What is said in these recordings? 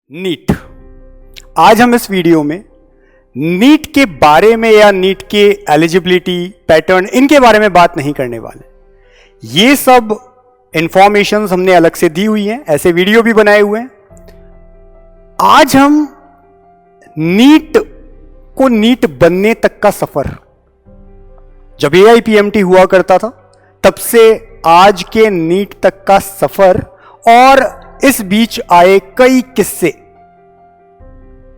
NEET. आज हम इस वीडियो में नीट के बारे में या नीट के एलिजिबिलिटी पैटर्न इनके बारे में बात नहीं करने वाले। ये सब इंफॉर्मेशन हमने अलग से दी हुई हैं, ऐसे वीडियो भी बनाए हुए हैं। आज हम नीट को नीट बनने तक का सफर, जब AIPMT हुआ करता था तब से आज के नीट तक का सफर और इस बीच आए कई किस्से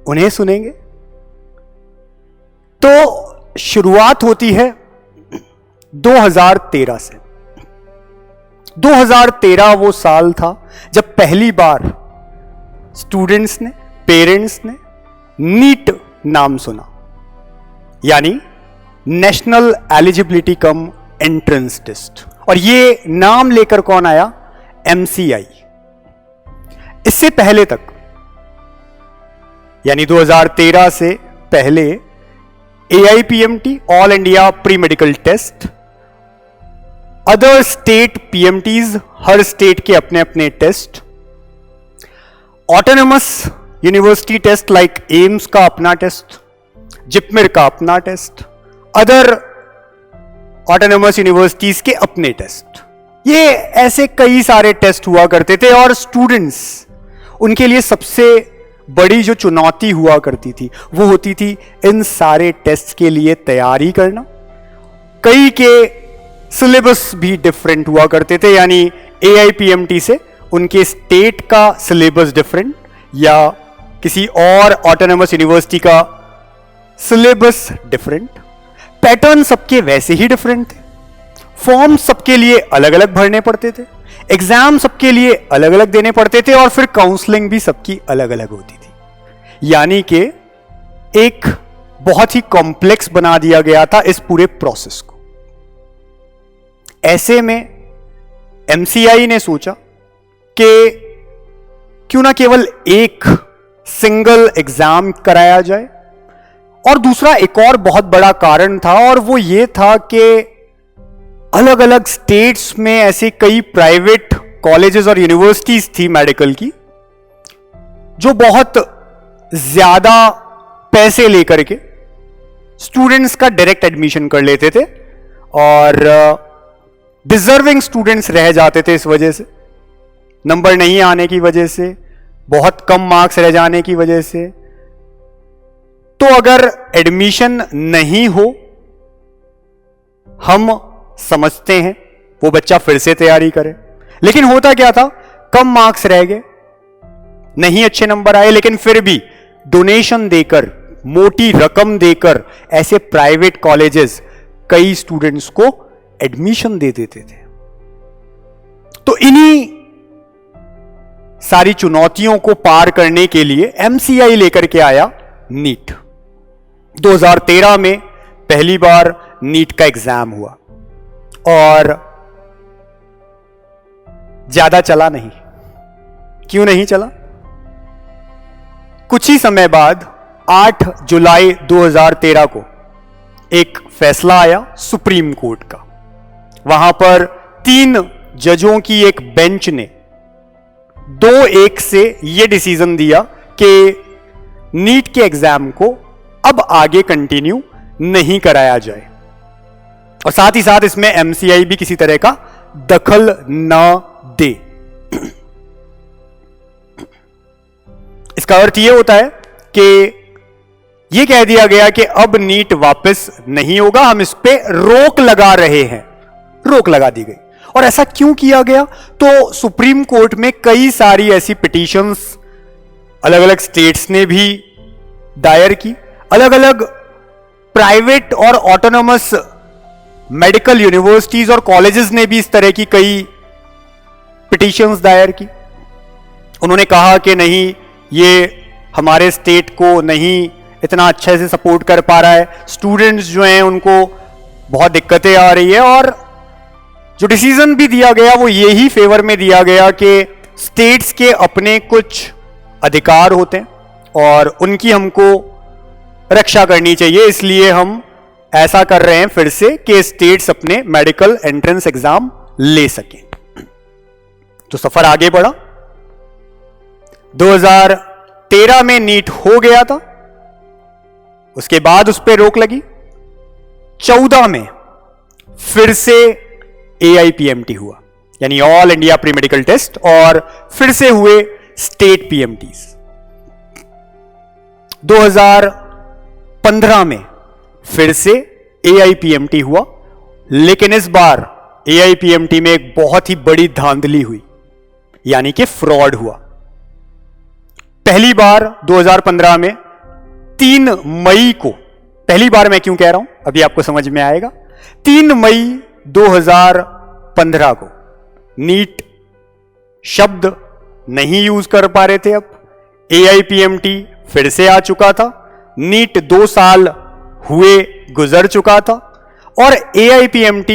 उन्हें सुनेंगे। तो शुरुआत होती है 2013 से। 2013 वो साल था जब पहली बार स्टूडेंट्स ने, पेरेंट्स ने नीट नाम सुना, यानी national eligibility cum entrance test. और ये नाम लेकर कौन आया? MCI। इससे पहले तक, यानी 2013 से पहले AIPMT all India pre medical test, other state PMTs, हर स्टेट के अपने अपने test, autonomous university test like AIIMS का अपना टेस्ट, जिपमेर का अपना टेस्ट, अदर ऑटोनमस यूनिवर्सिटीज के अपने टेस्ट। ये ऐसे कई सारे टेस्ट हुआ करते थे और स्टूडेंट्स, उनके लिए सबसे बड़ी जो चुनौती हुआ करती थी वो होती थी इन सारे टेस्ट के लिए तैयारी करना। कई के सिलेबस भी डिफरेंट हुआ करते थे, यानी AIPMT से उनके स्टेट का सिलेबस डिफरेंट या किसी और ऑटोनमस यूनिवर्सिटी का सिलेबस डिफरेंट। पैटर्न सबके वैसे ही डिफरेंट थे, फॉर्म सबके लिए अलग अलग भरने पड़ते थे, एग्जाम सबके लिए अलग अलग देने पड़ते थे और फिर काउंसलिंग भी सबकी अलग अलग होती थी। यानी कि एक बहुत ही कॉम्प्लेक्स बना दिया गया था इस पूरे प्रोसेस को। ऐसे में MCI ने सोचा कि क्यों ना केवल एक सिंगल एग्जाम कराया जाए। और दूसरा एक और बहुत बड़ा कारण था, और वो ये था कि अलग अलग स्टेट्स में ऐसे कई प्राइवेट कॉलेजेस और यूनिवर्सिटीज थी मेडिकल की, जो बहुत ज्यादा पैसे लेकर के स्टूडेंट्स का डायरेक्ट एडमिशन कर लेते थे और डिजर्विंग स्टूडेंट्स रह जाते थे। इस वजह से, नंबर नहीं आने की वजह से, बहुत कम मार्क्स रह जाने की वजह से। तो अगर एडमिशन नहीं हो, हम समझते हैं वो बच्चा फिर से तैयारी करे। लेकिन होता क्या था, कम मार्क्स रह गए, नहीं अच्छे नंबर आए, लेकिन फिर भी डोनेशन देकर, मोटी रकम देकर ऐसे प्राइवेट कॉलेजेस कई स्टूडेंट्स को एडमिशन दे देते थे। तो इन्हीं सारी चुनौतियों को पार करने के लिए MCI लेकर के आया नीट। 2013 में पहली बार नीट का एग्जाम हुआ और ज्यादा चला नहीं। क्यों नहीं चला? कुछ ही समय बाद 8 जुलाई 2013 को एक फैसला आया सुप्रीम कोर्ट का। वहां पर 3 जजों की एक बेंच ने 2-1 से यह डिसीजन दिया कि नीट के एग्जाम को अब आगे कंटिन्यू नहीं कराया जाए, और साथ ही साथ इसमें MCI भी किसी तरह का दखल न दे। इसका अर्थ यह होता है कि यह कह दिया गया कि अब नीट वापस नहीं होगा, हम इस पे रोक लगा रहे हैं। रोक लगा दी गई। और ऐसा क्यों किया गया? तो सुप्रीम कोर्ट में कई सारी ऐसी पिटीशंस अलग अलग स्टेट्स ने भी दायर की, अलग अलग प्राइवेट और ऑटोनमस मेडिकल यूनिवर्सिटीज और कॉलेजेस ने भी इस तरह की कई पिटीशंस दायर की। उन्होंने कहा कि नहीं, ये हमारे स्टेट को नहीं इतना अच्छे से सपोर्ट कर पा रहा है, स्टूडेंट्स जो हैं उनको बहुत दिक्कतें आ रही है। और जो डिसीजन भी दिया गया वो यही फेवर में दिया गया कि स्टेट्स के अपने कुछ अधिकार होते हैं और उनकी हमको रक्षा करनी चाहिए, इसलिए हम ऐसा कर रहे हैं फिर से कि स्टेट्स अपने मेडिकल एंट्रेंस एग्जाम ले सकें। तो सफर आगे बढ़ा। 2013 में नीट हो गया था, उसके बाद उस पर रोक लगी। 14 में फिर से AIPMT हुआ, यानी all India pre medical test, और फिर से हुए स्टेट PMTs। 2015 में फिर से AIPMT हुआ, लेकिन इस बार AIPMT में एक बहुत ही बड़ी धांधली हुई, यानी कि फ्रॉड हुआ। पहली बार 2015 में 3 मई को, पहली बार मैं क्यों कह रहा हूं अभी आपको समझ में आएगा, 3 मई 2015 को नीट शब्द नहीं यूज कर पा रहे थे। अब AIPMT फिर से आ चुका था, नीट 2 साल हुए गुजर चुका था, और AIPMT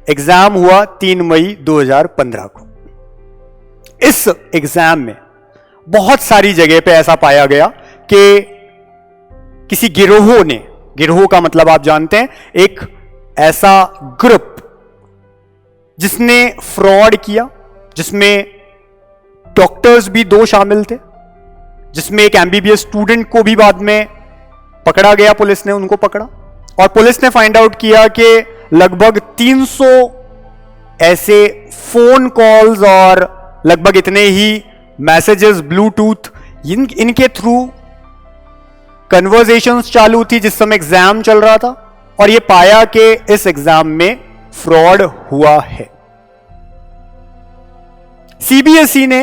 एग्जाम हुआ 3 मई 2015 को। इस एग्जाम में बहुत सारी जगह पे ऐसा पाया गया कि किसी गिरोह ने, गिरोह का मतलब आप जानते हैं, एक ऐसा ग्रुप जिसने फ्रॉड किया, जिसमें डॉक्टर्स भी 2 शामिल थे, जिसमें एक MBBS स्टूडेंट को भी बाद में पकड़ा गया, पुलिस ने उनको पकड़ा, और पुलिस ने फाइंड आउट किया कि लगभग 300 ऐसे फोन कॉल्स और लगभग इतने ही मैसेजेस ब्लूटूथ इनके थ्रू कन्वर्सेशंस चालू थी जिस समय एग्जाम चल रहा था, और यह पाया कि इस एग्जाम में फ्रॉड हुआ है। CBSE ने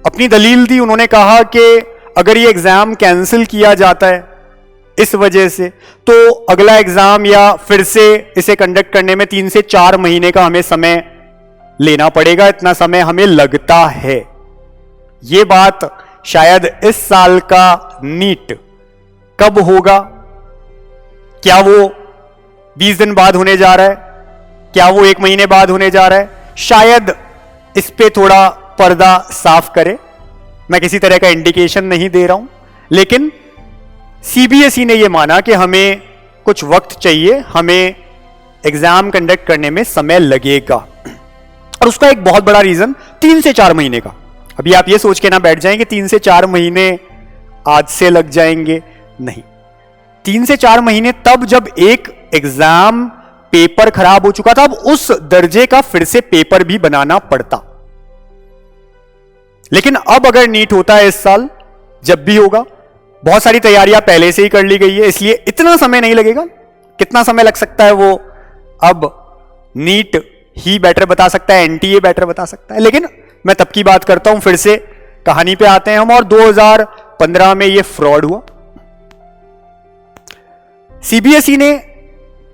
अपनी दलील दी, उन्होंने कहा कि अगर ये एग्जाम कैंसिल किया जाता है इस वजह से, तो अगला एग्जाम या फिर से इसे कंडक्ट करने में 3 से 4 महीने का हमें समय लेना पड़ेगा, इतना समय हमें लगता है। यह बात शायद इस साल का नीट कब होगा, क्या वो 20 दिन बाद होने जा रहा है, क्या वो 1 महीने बाद होने जा रहा है, शायद इस पे थोड़ा पर्दा साफ करे। मैं किसी तरह का इंडिकेशन नहीं दे रहा हूं, लेकिन CBSE ने यह माना कि हमें कुछ वक्त चाहिए, हमें एग्जाम कंडक्ट करने में समय लगेगा, और उसका एक बहुत बड़ा रीजन 3 से 4 महीने का। अभी आप ये सोच के ना बैठ जाएं कि 3 से 4 महीने आज से लग जाएंगे, नहीं, 3 से 4 महीने तब जब एक एग्जाम पेपर खराब हो चुका था, अब उस दर्जे का फिर से पेपर भी बनाना पड़ता। लेकिन अब अगर नीट होता है इस साल, जब भी होगा, बहुत सारी तैयारियां पहले से ही कर ली गई है, इसलिए इतना समय नहीं लगेगा। कितना समय लग सकता है वो अब नीट ही बेटर बता सकता है, NTA बेटर बता सकता है, लेकिन मैं तब की बात करता हूं। फिर से कहानी पे आते हैं हम, और 2015 में ये फ्रॉड हुआ। CBSE ने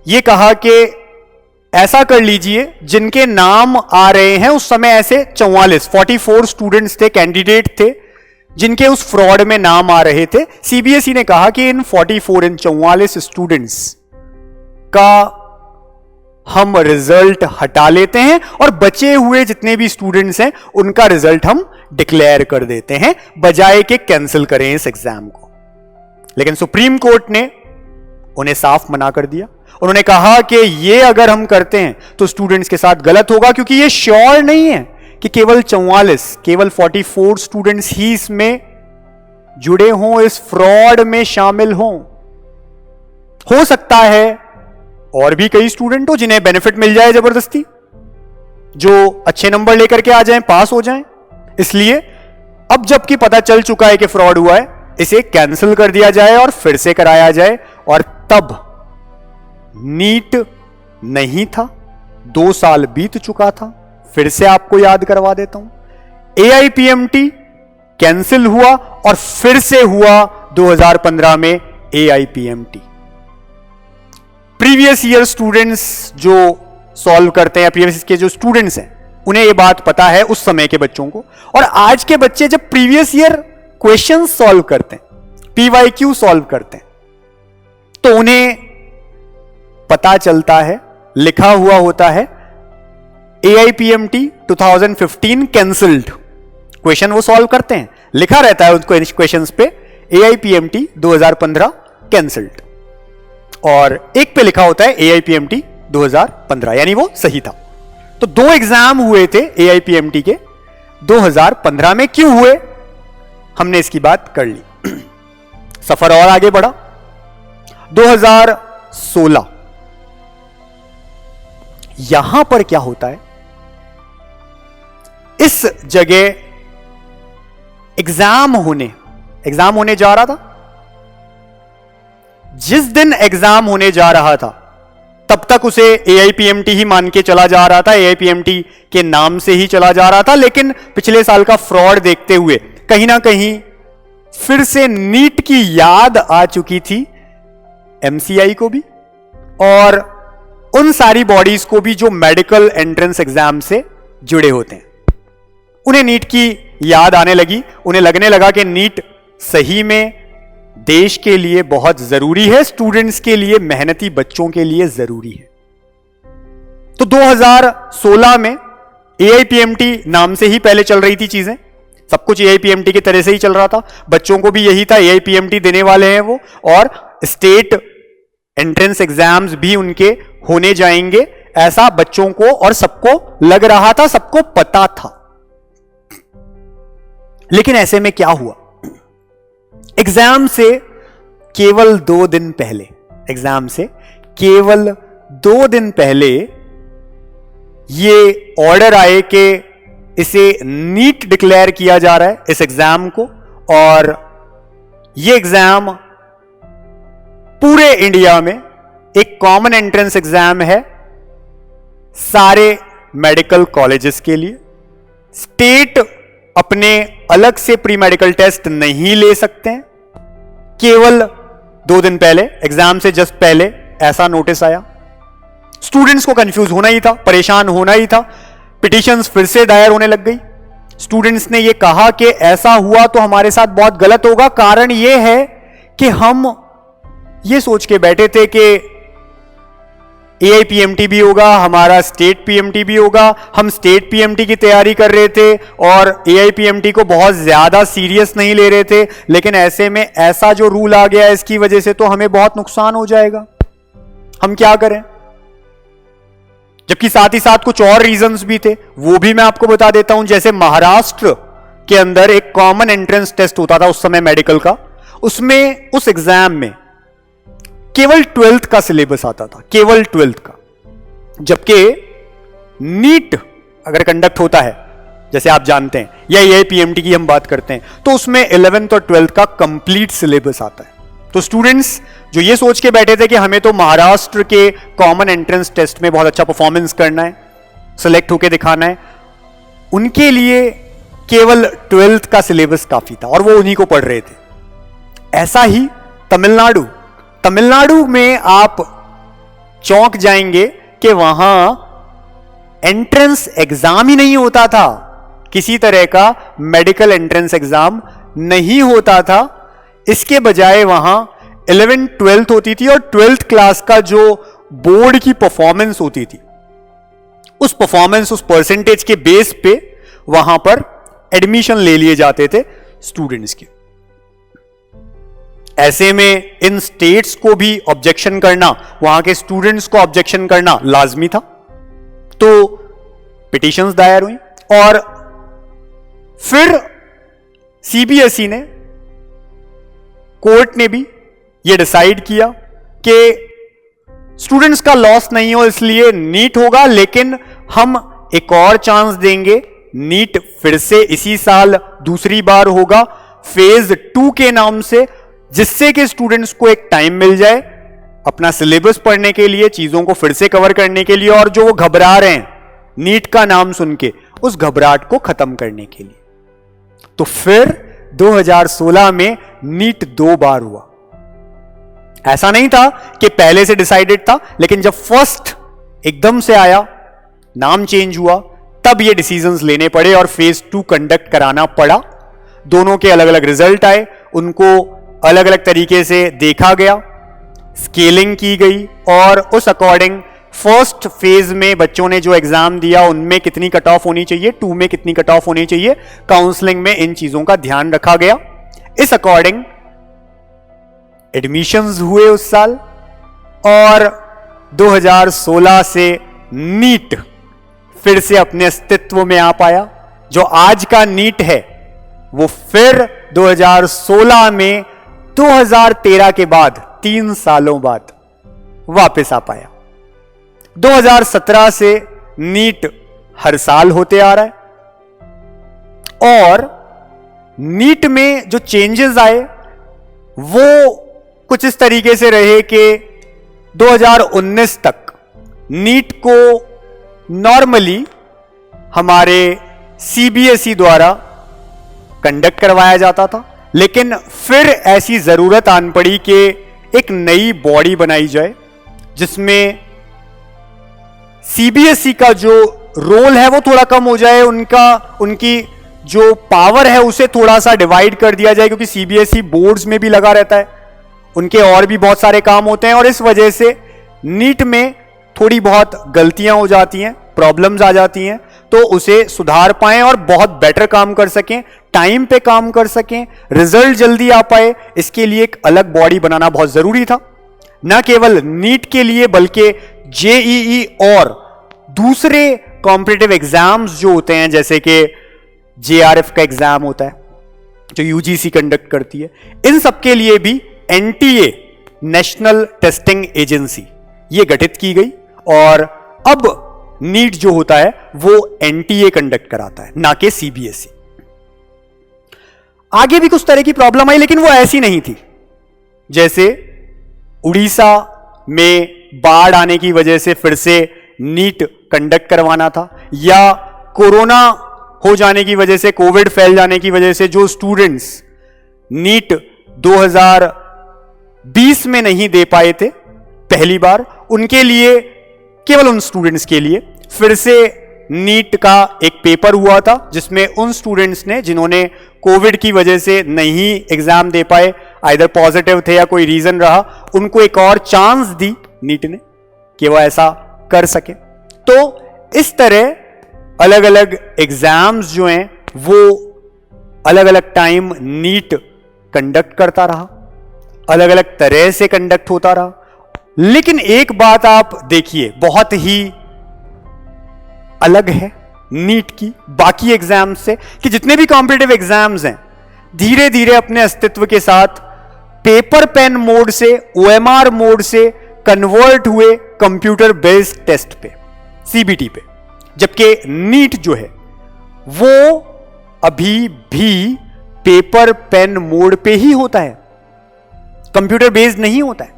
यह कहा कि ऐसा कर लीजिए, जिनके नाम आ रहे हैं उस समय ऐसे 44 स्टूडेंट्स थे, कैंडिडेट थे, जिनके उस फ्रॉड में नाम आ रहे थे। CBSE ने कहा कि इन 44 स्टूडेंट्स का हम रिजल्ट हटा लेते हैं, और बचे हुए जितने भी स्टूडेंट्स हैं उनका रिजल्ट हम डिक्लेयर कर देते हैं, बजाय के कैंसिल करें इस एग्जाम को। लेकिन सुप्रीम कोर्ट ने उन्हें साफ मना कर दिया। उन्होंने कहा कि ये अगर हम करते हैं तो स्टूडेंट्स के साथ गलत होगा, क्योंकि ये श्योर नहीं है कि केवल 44 स्टूडेंट्स ही इसमें जुड़े हों, इस फ्रॉड में शामिल हों। हो सकता है और भी कई स्टूडेंट हो जिन्हें बेनिफिट मिल जाए जबरदस्ती, जो अच्छे नंबर लेकर के आ जाएं, पास हो जाएं। इसलिए अब जबकि पता चल चुका है कि फ्रॉड हुआ है, इसे कैंसिल कर दिया जाए और फिर से कराया जाए। और तब नीट नहीं था, 2 साल बीत चुका था। फिर से आपको याद करवा देता हूं, AIPMT कैंसिल हुआ और फिर से हुआ 2015 में AIPMT। प्रीवियस ईयर स्टूडेंट्स जो सॉल्व करते हैं, प्रीवियस के जो स्टूडेंट्स हैं, उन्हें यह बात पता है उस समय के बच्चों को। और आज के बच्चे जब प्रीवियस ईयर क्वेश्चन सॉल्व करते हैं, PYQ सॉल्व करते हैं, तो उन्हें पता चलता है, लिखा हुआ होता है AIPMT 2015 कैंसिल्ड। क्वेश्चन वो सॉल्व करते हैं, लिखा रहता है उनको क्वेश्चंस पे AIPMT 2015 कैंसिल्ड, और एक पे लिखा होता है AIPMT 2015, यानी वो सही था। तो 2 एग्जाम हुए थे AIPMT के 2015 में। क्यों हुए? हमने इसकी बात कर ली। सफर और आगे बढ़ा। 2016 यहां पर क्या होता है, इस जगह एग्जाम होने जा रहा था। जिस दिन एग्जाम होने जा रहा था तब तक उसे AIPMT ही मान के चला जा रहा था, AIPMT के नाम से ही चला जा रहा था। लेकिन पिछले साल का फ्रॉड देखते हुए कहीं ना कहीं फिर से नीट की याद आ चुकी थी MCI को भी और उन सारी बॉडीज को भी जो मेडिकल एंट्रेंस एग्जाम से जुड़े होते हैं। उन्हें नीट की याद आने लगी। उन्हें लगने लगा कि नीट सही में देश के लिए बहुत जरूरी है, स्टूडेंट्स के लिए, मेहनती बच्चों के लिए जरूरी है। तो 2016 में AIPMT नाम से ही पहले चल रही थी चीजें, सब कुछ AIPMT की तरह से ही चल रहा था। बच्चों को भी यही था, AIPMT देने वाले हैं वो, और स्टेट एंट्रेंस एग्जाम्स भी उनके होने जाएंगे, ऐसा बच्चों को और सबको लग रहा था, सबको पता था। लेकिन ऐसे में क्या हुआ, एग्जाम से केवल 2 दिन पहले ये ऑर्डर आए कि इसे नीट डिक्लेयर किया जा रहा है, इस एग्जाम को। और ये एग्जाम पूरे इंडिया में एक कॉमन एंट्रेंस एग्जाम है सारे मेडिकल कॉलेजेस के लिए। स्टेट अपने अलग से प्री मेडिकल टेस्ट नहीं ले सकते हैं। केवल 2 दिन पहले, एग्जाम से जस्ट पहले ऐसा नोटिस आया। स्टूडेंट्स को कंफ्यूज होना ही था, परेशान होना ही था। पिटीशंस फिर से दायर होने लग गई। स्टूडेंट्स ने यह कहा कि ऐसा हुआ तो हमारे साथ बहुत गलत होगा। कारण यह है कि हम ये सोच के बैठे थे कि AIPMT भी होगा, हमारा स्टेट PMT भी होगा। हम स्टेट PMT की तैयारी कर रहे थे और AIPMT को बहुत ज्यादा सीरियस नहीं ले रहे थे। लेकिन ऐसे में ऐसा जो रूल आ गया, इसकी वजह से तो हमें बहुत नुकसान हो जाएगा, हम क्या करें। जबकि साथ ही साथ कुछ और रीजंस भी थे, वो भी मैं आपको बता देता हूं। जैसे महाराष्ट्र के अंदर एक कॉमन एंट्रेंस टेस्ट होता था उस समय मेडिकल का, उसमें उस एग्जाम में केवल 12th का सिलेबस आता था, केवल 12th का। जबकि नीट अगर कंडक्ट होता है, जैसे आप जानते हैं, या AIPMT की हम बात करते हैं, तो उसमें 11th और 12th का कंप्लीट सिलेबस आता है। तो स्टूडेंट्स जो ये सोच के बैठे थे कि हमें तो महाराष्ट्र के कॉमन एंट्रेंस टेस्ट में बहुत अच्छा परफॉर्मेंस करना है, सिलेक्ट होकर दिखाना है, उनके लिए केवल 12th का सिलेबस काफी था और वो उन्हीं को पढ़ रहे थे। ऐसा ही तमिलनाडु में आप चौंक जाएंगे कि वहां एंट्रेंस एग्जाम ही नहीं होता था, किसी तरह का मेडिकल एंट्रेंस एग्जाम नहीं होता था। इसके बजाय वहां 11th 12th होती थी और 12th क्लास का जो बोर्ड की परफॉर्मेंस होती थी, उस परफॉर्मेंस, उस परसेंटेज के बेस पे वहां पर एडमिशन ले लिए जाते थे स्टूडेंट्स के। ऐसे में इन स्टेट्स को भी ऑब्जेक्शन करना, वहां के स्टूडेंट्स को ऑब्जेक्शन करना लाजमी था। तो पिटीशंस दायर हुई और फिर CBSE ने, कोर्ट ने भी यह डिसाइड किया कि स्टूडेंट्स का लॉस नहीं हो, इसलिए नीट होगा, लेकिन हम एक और चांस देंगे। नीट फिर से इसी साल दूसरी बार होगा फेज 2 के नाम से, जिससे कि स्टूडेंट्स को एक टाइम मिल जाए अपना सिलेबस पढ़ने के लिए, चीजों को फिर से कवर करने के लिए, और जो वो घबरा रहे हैं नीट का नाम सुन के, उस घबराहट को खत्म करने के लिए। तो फिर 2016 में नीट 2 बार हुआ। ऐसा नहीं था कि पहले से डिसाइडेड था, लेकिन जब फर्स्ट एकदम से आया, नाम चेंज हुआ, तब ये डिसीजंस लेने पड़े और फेज 2 कंडक्ट कराना पड़ा। दोनों के अलग अलग रिजल्ट आए, उनको अलग अलग तरीके से देखा गया, स्केलिंग की गई और उस अकॉर्डिंग फर्स्ट फेज में बच्चों ने जो एग्जाम दिया उनमें कितनी कट ऑफ होनी चाहिए, 2 में कितनी कट ऑफ होनी चाहिए, काउंसलिंग में इन चीजों का ध्यान रखा गया। इस अकॉर्डिंग एडमिशंस हुए उस साल और 2016 से नीट फिर से अपने अस्तित्व में आ पाया। जो आज का नीट है वो फिर 2016 में 2013 के बाद 3 सालों बाद वापस आ पाया। 2017 से नीट हर साल होते आ रहा है और नीट में जो चेंजेस आए वो कुछ इस तरीके से रहे कि 2019 तक नीट को नॉर्मली हमारे सीबीएसई द्वारा कंडक्ट करवाया जाता था, लेकिन फिर ऐसी जरूरत आन पड़ी कि एक नई बॉडी बनाई जाए जिसमें सीबीएसई का जो रोल है वो थोड़ा कम हो जाए, उनकी जो पावर है उसे थोड़ा सा डिवाइड कर दिया जाए, क्योंकि सीबीएसई बोर्ड्स में भी लगा रहता है, उनके और भी बहुत सारे काम होते हैं और इस वजह से नीट में थोड़ी बहुत गलतियां हो जाती हैं, प्रॉब्लम्स आ जाती हैं, तो उसे सुधार पाएं और बहुत बेटर काम कर सकें, टाइम पे काम कर सकें, रिजल्ट जल्दी आ पाए, इसके लिए एक अलग बॉडी बनाना बहुत जरूरी था। न केवल नीट के लिए बल्कि जेईई और दूसरे कॉम्पिटिटिव एग्जाम्स जो होते हैं, जैसे कि जेआरएफ का एग्जाम होता है जो यूजीसी कंडक्ट करती है, इन सब के लिए भी एनटीए नेशनल टेस्टिंग एजेंसी ये गठित की गई और अब नीट जो होता है वो एनटीए कंडक्ट कराता है, ना कि सीबीएसई। आगे भी कुछ तरह की प्रॉब्लम आई, लेकिन वो ऐसी नहीं थी। जैसे उड़ीसा में बाढ़ आने की वजह से फिर से नीट कंडक्ट करवाना था, या कोरोना हो जाने की वजह से, कोविड फैल जाने की वजह से जो स्टूडेंट्स नीट 2020 में नहीं दे पाए थे पहली बार, उनके लिए, केवल उन स्टूडेंट्स के लिए फिर से नीट का एक पेपर हुआ था, जिसमें उन स्टूडेंट्स ने जिन्होंने कोविड की वजह से नहीं एग्जाम दे पाए, आइदर पॉजिटिव थे या कोई रीजन रहा, उनको एक और चांस दी नीट ने कि वो ऐसा कर सके। तो इस तरह अलग अलग एग्जाम्स जो हैं वो अलग अलग टाइम नीट कंडक्ट करता रहा, अलग अलग तरह से कंडक्ट होता रहा। लेकिन एक बात आप देखिए बहुत ही अलग है नीट की बाकी एग्जाम्स से, कि जितने भी कॉम्पिटिटिव एग्जाम्स हैं धीरे धीरे अपने अस्तित्व के साथ पेपर पेन मोड से ओएमआर मोड से कन्वर्ट हुए कंप्यूटर बेस्ड टेस्ट पे, सीबीटी पे, जबकि नीट जो है वो अभी भी पेपर पेन मोड पे ही होता है, कंप्यूटर बेस्ड नहीं होता है।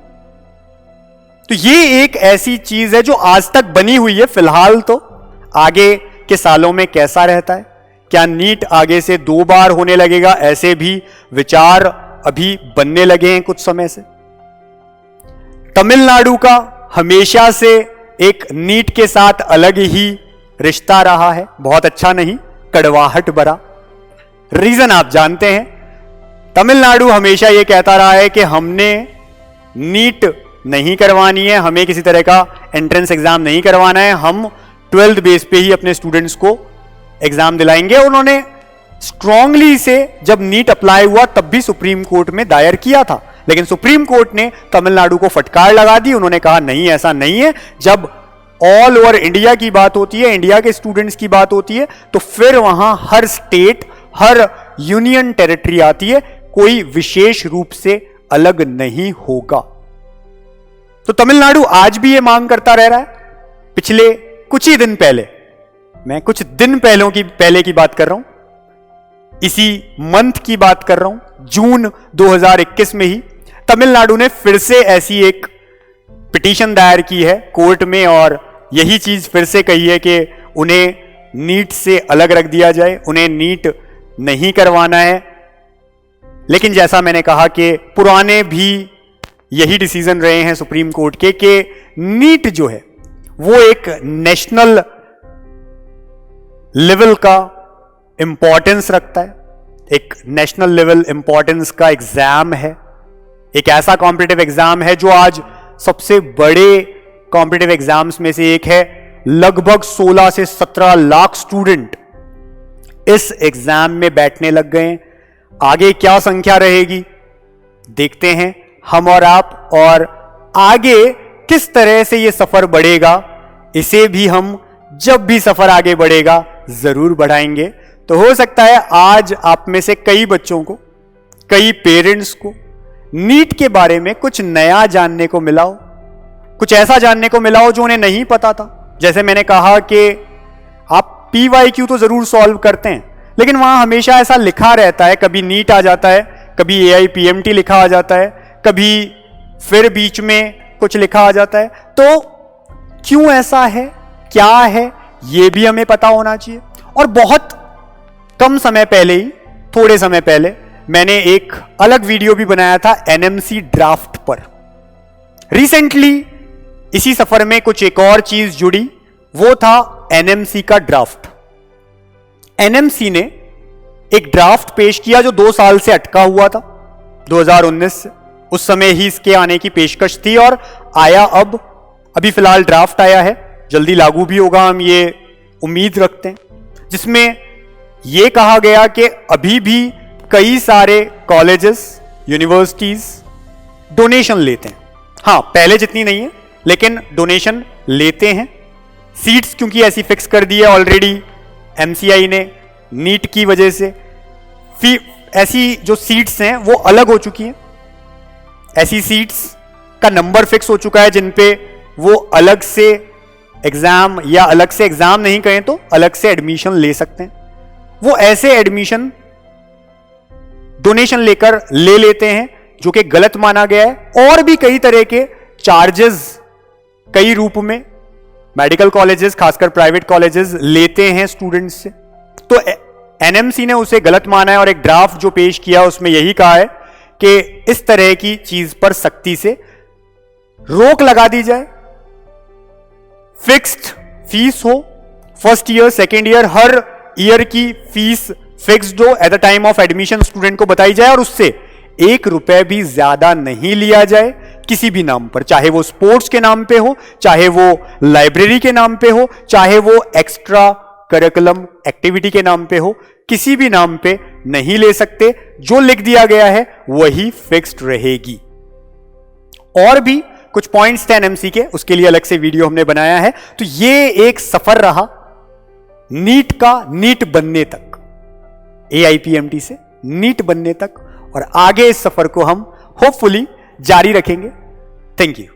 तो ये एक ऐसी चीज है जो आज तक बनी हुई है फिलहाल। तो आगे के सालों में कैसा रहता है, क्या नीट आगे से 2 बार होने लगेगा, ऐसे भी विचार अभी बनने लगे हैं कुछ समय से। तमिलनाडु का हमेशा से एक नीट के साथ अलग ही रिश्ता रहा है, बहुत अच्छा नहीं, कड़वाहट भरा। रीजन आप जानते हैं, तमिलनाडु हमेशा यह कहता रहा है कि हमने नीट नहीं करवानी है, हमें किसी तरह का एंट्रेंस एग्जाम नहीं करवाना है, हम 12th बेस पे ही अपने स्टूडेंट्स को एग्जाम दिलाएंगे। उन्होंने स्ट्रांगली इसे जब नीट अप्लाई हुआ तब भी सुप्रीम कोर्ट में दायर किया था, लेकिन सुप्रीम कोर्ट ने तमिलनाडु को फटकार लगा दी। उन्होंने कहा नहीं, ऐसा नहीं है। जब ऑल ओवर इंडिया की बात होती है, इंडिया के स्टूडेंट्स की बात होती है, तो फिर वहां हर स्टेट, हर यूनियन टेरिटरी आती है, कोई विशेष रूप से अलग नहीं होगा। तो तमिलनाडु आज भी यह मांग करता रह रहा है। पिछले कुछ ही दिन पहले, मैं कुछ दिन पहले की बात कर रहा हूं, इसी मंथ की बात कर रहा हूं, जून 2021 में ही तमिलनाडु ने फिर से ऐसी एक पिटीशन दायर की है कोर्ट में और यही चीज फिर से कही है कि उन्हें नीट से अलग रख दिया जाए, उन्हें नीट नहीं करवाना है। लेकिन जैसा मैंने कहा कि पुराने भी यही डिसीजन रहे हैं सुप्रीम कोर्ट के कि नीट जो है वो एक नेशनल लेवल का इंपॉर्टेंस रखता है, एक नेशनल लेवल इंपॉर्टेंस का एग्जाम है, एक ऐसा कॉम्पिटिटिव एग्जाम है जो आज सबसे बड़े कॉम्पिटिटिव एग्जाम्स में से एक है। लगभग 16 से 17 लाख स्टूडेंट इस एग्जाम में बैठने लग गए हैं। आगे क्या संख्या रहेगी देखते हैं हम और आप, और आगे किस तरह से यह सफर बढ़ेगा इसे भी हम जब भी सफर आगे बढ़ेगा जरूर बढ़ाएंगे। तो हो सकता है आज आप में से कई बच्चों को, कई पेरेंट्स को नीट के बारे में कुछ नया जानने को मिला हो, कुछ ऐसा जानने को मिला हो जो उन्हें नहीं पता था। जैसे मैंने कहा कि आप PYQ तो जरूर सॉल्व करते हैं, लेकिन वहां हमेशा ऐसा लिखा रहता है, कभी नीट आ जाता है, कभी AIPMT लिखा आ जाता है, कभी फिर बीच में कुछ लिखा आ जाता है। तो क्यों ऐसा है, क्या है, यह भी हमें पता होना चाहिए। और बहुत कम समय पहले ही, थोड़े समय पहले मैंने एक अलग वीडियो भी बनाया था NMC ड्राफ्ट पर। रिसेंटली इसी सफर में कुछ एक और चीज जुड़ी, वो था NMC का ड्राफ्ट। NMC ने एक ड्राफ्ट पेश किया जो 2 साल से अटका हुआ था, 2019 से। उस समय ही इसके आने की पेशकश थी और आया अभी फिलहाल ड्राफ्ट आया है, जल्दी लागू भी होगा, हम ये उम्मीद रखते हैं। जिसमें यह कहा गया कि अभी भी कई सारे कॉलेजेस, यूनिवर्सिटीज डोनेशन लेते हैं। हां, पहले जितनी नहीं है, लेकिन डोनेशन लेते हैं। सीट्स क्योंकि ऐसी फिक्स कर दी है ऑलरेडी MCI ने नीट की वजह से, ऐसी जो सीट्स हैं वो अलग हो चुकी हैं। ऐसी सीट्स का नंबर फिक्स हो चुका है जिन पे वो अलग से एग्जाम, या अलग से एग्जाम नहीं कहें तो अलग से एडमिशन ले सकते हैं। वो ऐसे एडमिशन डोनेशन लेकर ले लेते हैं जो कि गलत माना गया है। और भी कई तरह के चार्जेस कई रूप में मेडिकल कॉलेजेस, खासकर प्राइवेट कॉलेजेस लेते हैं स्टूडेंट्स से। तो NMC ने उसे गलत माना है और एक ड्राफ्ट जो पेश किया उसमें यही कहा है कि इस तरह की चीज पर सख्ती से रोक लगा दी जाए। फिक्स्ड फीस हो, फर्स्ट ईयर, सेकेंड ईयर, हर ईयर की फीस फिक्स्ड हो, at the time of admission student को बताई जाए और उससे 1 रुपए भी ज्यादा नहीं लिया जाए किसी भी नाम पर, चाहे वो स्पोर्ट्स के नाम पे हो, चाहे वो लाइब्रेरी के नाम पे हो, चाहे वो एक्स्ट्रा करिकुलम एक्टिविटी के नाम पे हो, किसी भी नाम पे नहीं ले सकते। जो लिख दिया गया है वही फिक्स्ड रहेगी। और भी कुछ पॉइंट्स थे NMC के, उसके लिए अलग से वीडियो हमने बनाया है। तो ये एक सफर रहा नीट का, नीट बनने तक, AIPMT से नीट बनने तक, और आगे इस सफर को हम होपफुली जारी रखेंगे। Thank you.